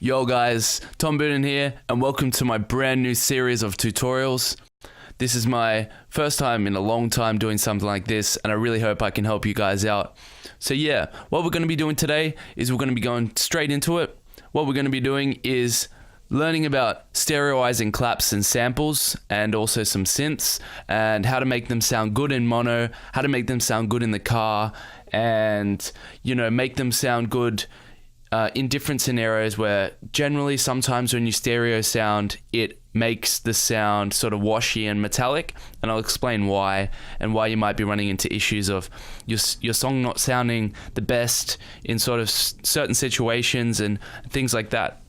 Yo guys, Tom Budin here, and welcome to my brand new series of tutorials. This is my first time in a long time doing something like this, and I really hope I can help you guys out. So yeah, what we're going to be doing today is we're going to be going straight into it. What we're going to be doing is learning about stereoizing claps and samples, and also some synths, and how to make them sound good in mono, how to make them sound good in the car, and make them sound good in different scenarios where generally sometimes when you stereo sound, it makes the sound sort of washy and metallic, and I'll explain why, and why you might be running into issues of your song not sounding the best in sort of certain situations and things like that.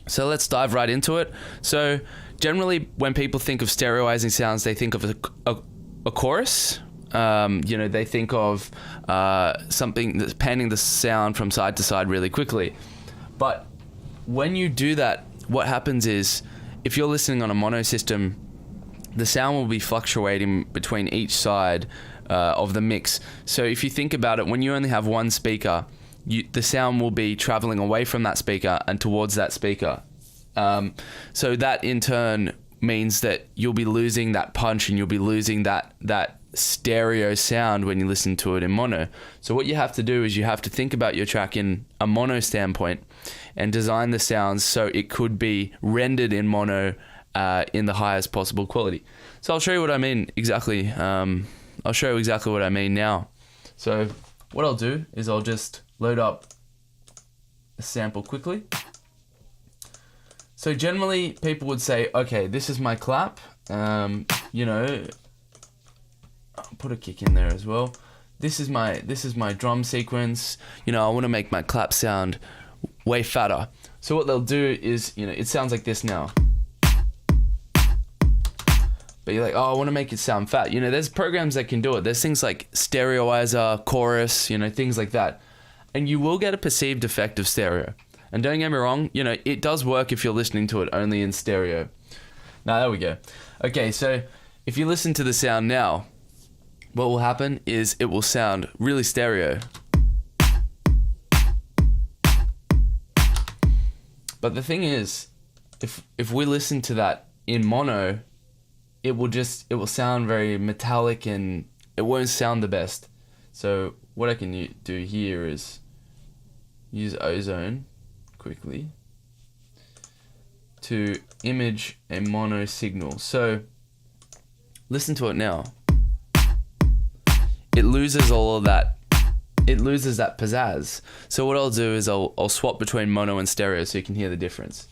So let's dive right into it. So generally when people think of stereoizing sounds, they think of a chorus. They think of something that's panning the sound from side to side really quickly. But when you do that, what happens is, if you're listening on a mono system, the sound will be fluctuating between each side of the mix. So if you think about it, when you only have one speaker, the sound will be traveling away from that speaker and towards that speaker. So that in turn means that you'll be losing that punch, and you'll be losing that stereo sound when you listen to it in mono. So what you have to do is you have to think about your track in a mono standpoint and design the sounds so it could be rendered in mono in the highest possible quality. So I'll show you what I mean exactly. I'll show you exactly what I mean now. So what I'll do is I'll just load up a sample quickly. So generally people would say, okay, this is my clap, I'll put a kick in there as well. This is my drum sequence. I want to make my clap sound way fatter. So what they'll do is, it sounds like this now. But you're like, oh, I want to make it sound fat. There's programs that can do it. There's things like Stereoizer, Chorus, things like that. And you will get a perceived effect of stereo. And don't get me wrong, it does work if you're listening to it only in stereo. Now, there we go. Okay, so if you listen to the sound now, what will happen is it will sound really stereo. But the thing is, if we listen to that in mono, it will sound very metallic and it won't sound the best. So what I can do here is use Ozone quickly to image a mono signal. So listen to it now. It loses all of that. It loses that pizzazz. So what I'll do is I'll swap between mono and stereo so you can hear the difference.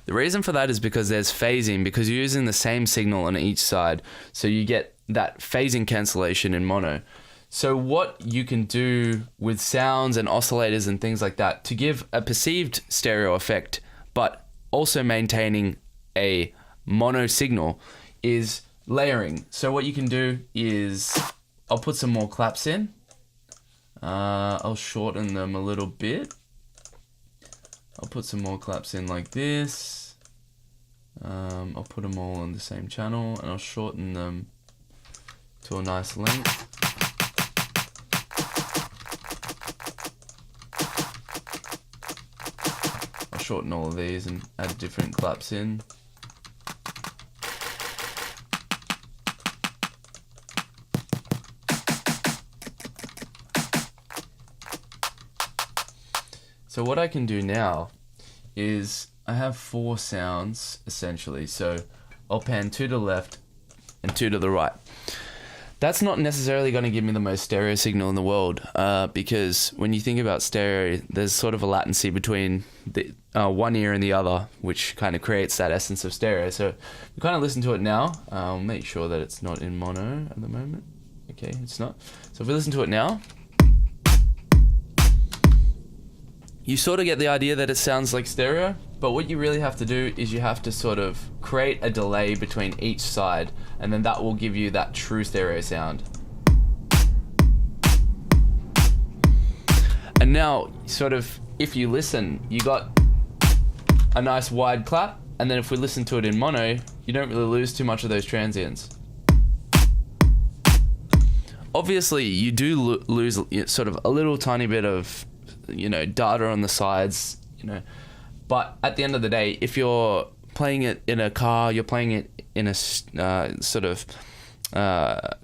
The reason for that is because there's phasing, because you're using the same signal on each side, so you get that phasing cancellation in mono. So what you can do with sounds and oscillators and things like that to give a perceived stereo effect, but also maintaining a mono signal, is layering. So what you can do is, I'll put some more claps in. I'll shorten them a little bit. I'll put some more claps in like this. I'll put them all on the same channel, and I'll shorten them to a nice length. I'll shorten all of these and add different claps in. So what I can do now is, I have 4 sounds essentially. So I'll pan 2 to the left and 2 to the right. That's not necessarily going to give me the most stereo signal in the world, because when you think about stereo, there's sort of a latency between the one ear and the other, which kind of creates that essence of stereo. So we kind of listen to it now. I'll make sure that it's not in mono at the moment. Okay, it's not. So if we listen to it now, you sort of get the idea that it sounds like stereo, but what you really have to do is you have to sort of create a delay between each side, and then that will give you that true stereo sound. And now, sort of, if you listen, you got a nice wide clap, and then if we listen to it in mono, you don't really lose too much of those transients. obviously you do lose sort of a little tiny bit of, data on the sides, but at the end of the day, if you're playing it in a car, you're playing it in a sort of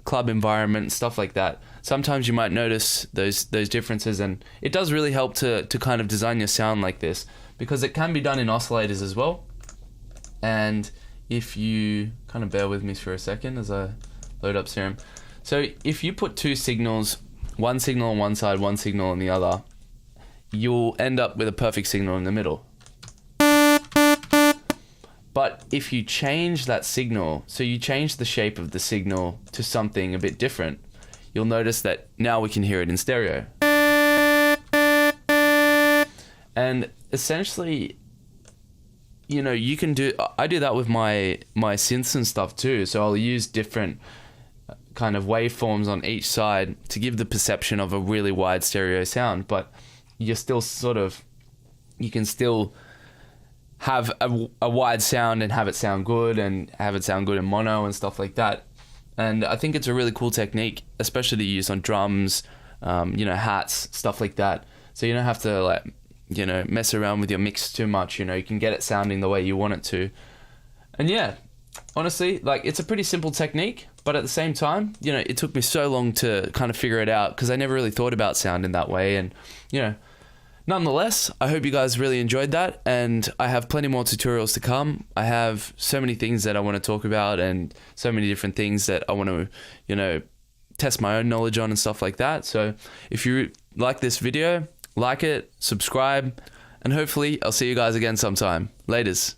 club environment, stuff like that, sometimes you might notice those differences, and it does really help to kind of design your sound like this, because it can be done in oscillators as well. And if you kind of bear with me for a second as I load up Serum. So if you put two signals, one signal on one side, one signal on the other, you'll end up with a perfect signal in the middle. But if you change that signal, so you change the shape of the signal to something a bit different, you'll notice that now we can hear it in stereo. And essentially, you can I do that with my synths and stuff too. So I'll use different kind of waveforms on each side to give the perception of a really wide stereo sound, but you're still you can still have a wide sound and have it sound good, and have it sound good in mono and stuff like that. And I think it's a really cool technique, especially to use on drums, hats, stuff like that. So you don't have to mess around with your mix too much. You can get it sounding the way you want it to. And yeah, honestly, it's a pretty simple technique, but at the same time, it took me so long to kind of figure it out, because I never really thought about sound in that way. And nonetheless, I hope you guys really enjoyed that, and I have plenty more tutorials to come. I have so many things that I want to talk about, and so many different things that I want to, test my own knowledge on and stuff like that. So if you like this video, like it, subscribe, and hopefully I'll see you guys again sometime. Laters.